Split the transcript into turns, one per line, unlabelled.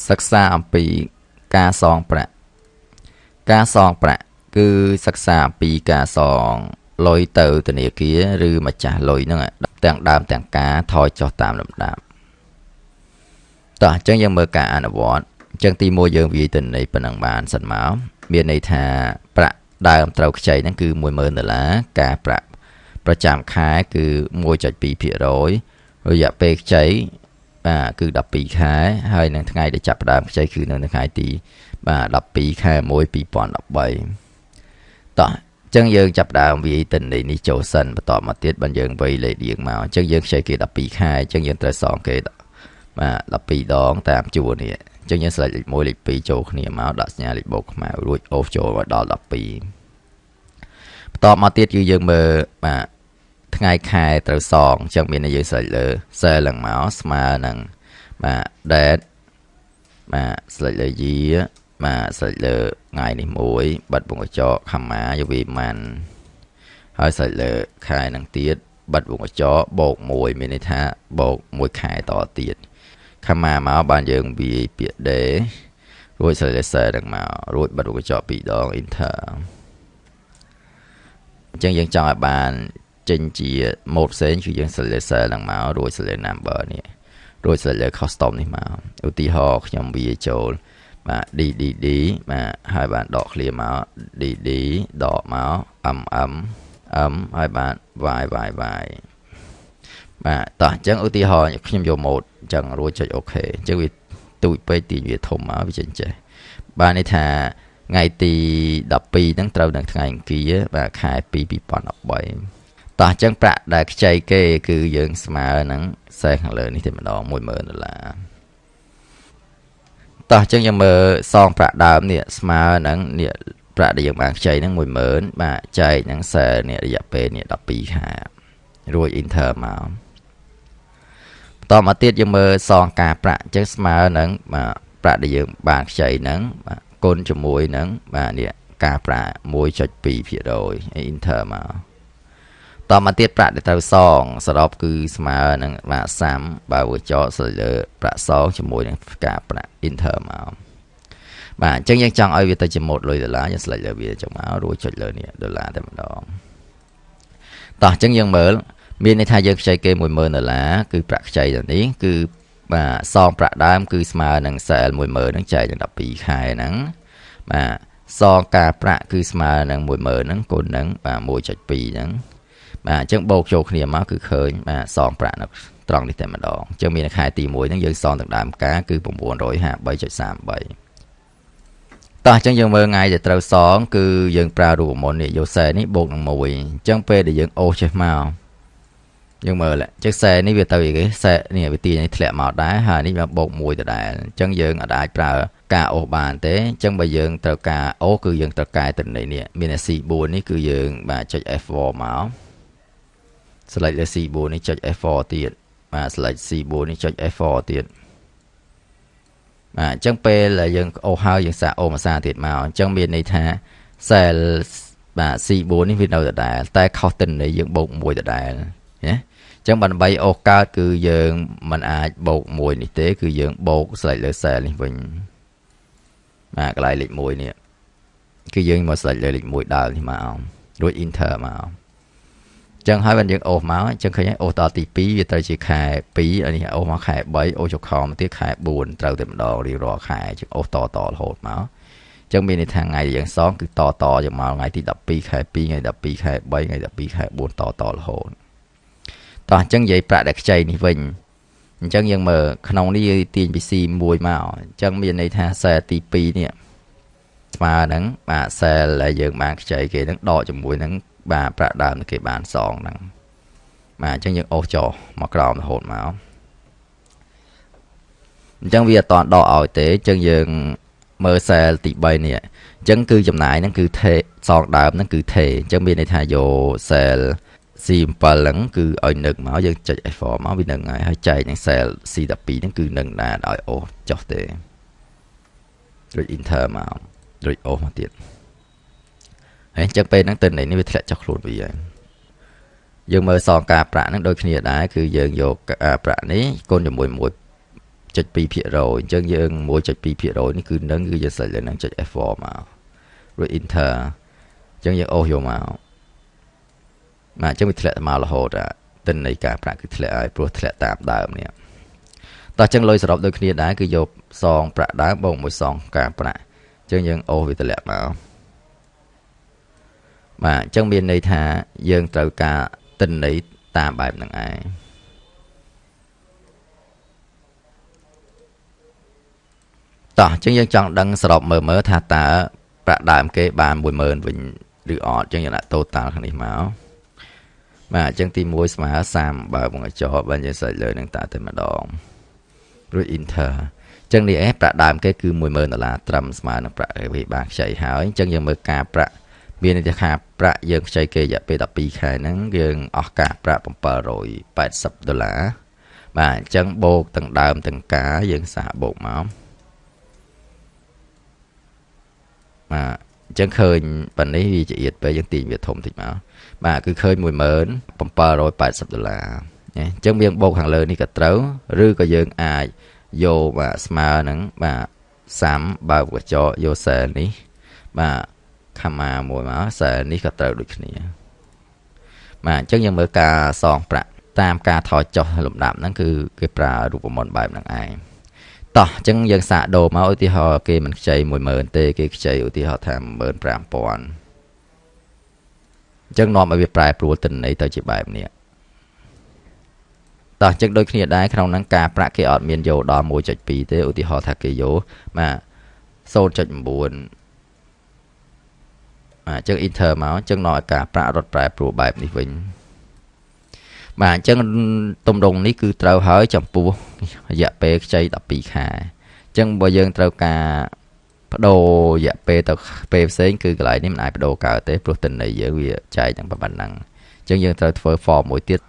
សិក្សាអំពីការសងប្រាក់ការសងប្រាក់គឺសិក្សាអំពីការសងលុយទៅធនាគារឬម្ចាស់លុយហ្នឹងទាំងដើមទាំងការថយចុះតាមលំដាប់តោះអញ្ចឹងយើងមើលការអនុវត្តអញ្ចឹងទី1យើងវាយទៅនៃប៉ុណ្ណឹងបានសិនមកមានន័យថាប្រាក់ដើមត្រូវខ្ចីហ្នឹងគឺ$10,000ការប្រាក់ប្រចាំខែគឺ 1.2% រយៈពេលខ្ចីគឺ12ខែហើយនឹងថ្ងៃដែលចាប់ផ្ដើមខ្ចីគឺនៅថ្ងៃទី12ខែ1 2013តោះអញ្ចឹងយើងចាប់ផ្ដើមវាយទិន្នន័យនេះចូលសិនបន្តមកទៀតបើយើងវាយលេខរៀងមកអញ្ចឹងយើងខ្ចីគេ12ខែអញ្ចឹងយើងត្រូវសងគេ12ដងតាមជួរនេះអញ្ចឹងយើងស្លេចលេខ1លេខ2ចូលគ្នាមកដាក់សញ្ញាលេខបូកខ្មៅរួចអូសចូលមកដល់12បន្តមកទៀតគឺយើងមើលថ្ងៃខែត្រូវសងអញ្ចឹងមានន័យយើងស្លេចលើ cell ឡើងមកស្មើនឹងdate ស្លេចលើ year ស្លេចលើថ្ងៃនេះមួយបិទវងកញ្ចក់ comma យកវាម៉ាន់ហើយស្លេចលើខែនឹងទៀតបិទវងកញ្ចក់បូក1មានន័យថាបូក1ខែតទៀត comma មកបានយើងវាយពាក្យ day រួចស្លេចលើ cell នឹងមករួចបិទវងកញ្ចក់2ដង enter អញ្ចឹងយើងចង់ឲ្យបានចេញជាម៉ូដផ្សេងគឺយើង select cell ហ្នឹងមករួច select number នេះរួច select custom នេះមកឧទាហរណ៍ខ្ញុំវាចូលDDD ហើយបានដក clear មក DD ដកមក MM ហើយបាន YYY តោះអញ្ចឹងឧទាហរណ៍ខ្ញុំយកម៉ូដអញ្ចឹងរួចចុច OK អញ្ចឹងវាទូចពេកទាញវាធំមកវាចេញចេះបានន័យថាថ្ងៃទី12ហ្នឹងត្រូវនឹងថ្ងៃអង្គារខែ2 2013តោះអញ្ចឹងប្រាក់ដែលខ្ចីគេគឺយើងស្មើនឹងសេខាងលើនេះតែម្ដង$10,000តោះអញ្ចឹងយើងមើលសងប្រាក់ដើមនេះស្មើនឹងនេះប្រាក់ដែលយើងបានខ្ចីហ្នឹង$10,000ចែកនឹងសេនេះរយៈពេលនេះ12ខែរួច enter មកបន្តមកទៀតយើងមើលសងការប្រាក់អញ្ចឹងស្មើនឹងប្រាក់ដែលយើងបានខ្ចីហ្នឹងគុណជាមួយនឹងនេះការប្រាក់ 1.2% enter មកតមកទៀតប្រាក់ដែលត្រូវសងសរុបគឺស្មើនឹងសាំបើវាចោតស្លេចលើប្រាក់សងជាមួយនឹងការប្រាក់ enter មកអញ្ចឹងយើងចង់ឲ្យវាទៅជាម៉ូដលុយដុល្លារយើងស្លេចលើវាចុះមករួចចុចលើនេះដុល្លារតែម្ដងតោះអញ្ចឹងយើងមើលមានន័យថាយើងខ្ចីគេ$10,000គឺប្រាក់ខ្ចីទៅនេះគឺសងប្រាក់ដើមគឺស្មើនឹង cell $10,000 ហ្នឹងចែកនឹង12ខែហ្នឹងសងការប្រាក់គឺស្មើនឹង$10,000ហ្នឹងគុណនឹង1.2ហ្នឹងអញ្ចឹងបូកចូលគ្នាមកគឺឃើញសងប្រាក់នៅត្រង់នេះតែម្ដងអញ្ចឹងមានខែទី1ហ្នឹងយើងសងទាំងដើមការគឺ953.33តោះអញ្ចឹងយើងមើលថ្ងៃដែលត្រូវសងគឺយើងប្រើរូបមន្តនេះយកសេនេះបូកនឹង1អញ្ចឹងពេលដែលយើងអូសចេះមកយើងមើលអញ្ចឹងសេនេះវាទៅគេសេនេះវាទាញនេះធ្លាក់មកដែរហើយនេះមកបូក1ដដែលអញ្ចឹងយើងអាចប្រើការអូសបានទេអញ្ចឹងបើយើងត្រូវការអូសគឺយើងត្រូវកែទៅនេះមាន C4 នេះគឺយើងចុច F4 មក select លើ C4 នេះចុច F4 ទៀតselect C4 នេះចុច F4 ទៀតអញ្ចឹងពេលដែលយើងអូសហើយយើងសាកអូសមួយសារទៀតមកអញ្ចឹងមានន័យថា cell C4 នេះវានៅដដែលតែខុសទិន្នន័យយើងបូក1ដដែលណាអញ្ចឹងដើម្បីអូសកើតគឺយើងមិនអាចបូក1នេះទេគឺយើងបូក select លើ cell នេះវិញកន្លែងលេខ1នេះគឺយើងមក select លើលេខ1ដើមនេះមករួច enter មកចឹងហើយបានយើងអូសមកអញ្ចឹងឃើញអូសដល់ទី2វាត្រូវជាខែ2អានេះអូសមកខែ3អូសចូលខមកទៀតខែ4ត្រូវតែម្ដងរៀងរាល់ខែចឹងអូសតរហូតមកអញ្ចឹងមានន័យថាថ្ងៃយើងសងគឺតយកមកថ្ងៃទី12ខែ2ថ្ងៃ12ខែ3ថ្ងៃ12ខែ4តរហូតតោះអញ្ចឹងនិយាយប្រាក់ដែលខ្ចីនេះវិញអញ្ចឹងយើងមើលក្នុងនេះយើងទាញពី C1 មកអញ្ចឹងមានន័យថា cell ទី2នេះស្មើនឹងcell ដែលយើងបានខ្ចីគេនឹងដកជាមួយនឹងប្រាក់ដើមគេបានសងហ្នឹងអញ្ចឹងយើងអូសចោលមកក្រោមរហូតមកអញ្ចឹងវាអត់តដកឲ្យទេអញ្ចឹងយើងមើល cell ទី3នេះអញ្ចឹងគឺចំណាយហ្នឹងគឺថេសងដើមហ្នឹងគឺថេអញ្ចឹងមានន័យថាយក cell C7 ហ្នឹងគឺឲ្យនឹកមកយើងចុច F4 មកវានឹងហើយចែកនឹង cell C12 ហ្នឹងគឺនឹងណាឲ្យអូសចុះទេរួច enter មករួចអូសមកទៀតអញ្ចឹងពេលហ្នឹងទៅនេះវាធ្លាក់ចុះខ្លួនវាហើយយើងមើលសងការប្រាក់ហ្នឹងដូចគ្នាដែរគឺយើងយកប្រាក់នេះគុណជាមួយ 1.2% អញ្ចឹងយើង 1.2% នេះគឺនឹងគឺយើង select លើនឹងចុច F4 មករួច enter អញ្ចឹងយើងអូសយកមកបាទអញ្ចឹងវាធ្លាក់មករហូតទិន្នន័យការប្រាក់គឺធ្លាក់ហើយព្រោះធ្លាក់តាមដើមនេះតោះអញ្ចឹងលុយសរុបដូចគ្នាដែរគឺយកសងប្រាក់ដើមបូកមួយសងការប្រាក់អញ្ចឹងយើងអូសវាធ្លាក់មកបាទអញ្ចឹងមានន័យថាយើងត្រូវការទិន្នន័យតាមបែបហ្នឹងឯងតោះអញ្ចឹងយើងចង់ដឹងសរុបមើលថាតើប្រាក់ដើមគេបាន 10000 វិញឬអត់អញ្ចឹងយើងដាក់ total ខាងនេះមកបាទអញ្ចឹងទី1ស្មើ30បើបងចោបើយើងសេចលើនឹងតាទៅម្ដងរួច enter អញ្ចឹងនេះប្រាក់ដើមគេគឺ $10000 ត្រឹមស្មើនឹងប្រាក់វិបាកខ្ចីហើយអញ្ចឹងយើងមើលការប្រាក់មានន័យថាប្រាក់យើងខ្ចីគេរយៈពេល12ខែហ្នឹងយើងអស់ការប្រាក់$780បាទអញ្ចឹងបូកទាំងដើមទាំងការយើងសាកបូកមកបាទអញ្ចឹងឃើញប៉ុណ្នេះវាជាទៀតពេលយើងទាញវាធំតិចមកបាទគឺឃើញ$10780ណាអញ្ចឹងយើងបូកខាងលើនេះក៏ត្រូវឬក៏យើងអាចយកបាទស្មើនឹងបាទ30បើកកញ្ចក់យកសែលនេះបាទខាម៉ាមួយមកសែលនេះក៏ត្រូវដូចគ្នាបាទអញ្ចឹងយើងមើលការសងប្រាក់តាមការថយចុះលំដាប់ហ្នឹងគឺគេប្រើរូបមន្តបែបហ្នឹងឯងតោះអញ្ចឹងយើងសាកដូរមកឧទាហរណ៍គេមិនខ្ចី 10000 ទេគេខ្ចីឧទាហរណ៍ថា 15000 អញ្ចឹងនាំឲ្យវាប្រែប្រួលទិន្នន័យទៅជាបែបនេះតោះអញ្ចឹងដូចគ្នាដែរក្នុងហ្នឹងការប្រាក់គេអត់មានយកដល់ 1.2 ទេឧទាហរណ៍ថាគេយកបាទ 0.9 អញ្ចឹង enter មកអញ្ចឹងនាំឲ្យការប្រាក់រត់ប្រែប្រួលបែបនេះវិញបាទអញ្ចឹងទំដងនេះគឺត្រូវហើយចំពោះរយៈពេលខ្ចី12ខែអញ្ចឹងបើយើងត្រូវការបដូររយៈពេលទៅពេលផ្សេងគឺកន្លែងនេះមិនអាចបដូរកើតទេព្រោះទិន្នន័យយើងវាចែកទាំងប៉ុណ្ណឹងអញ្ចឹងយើងត្រូវធ្វើ form មួយទៀត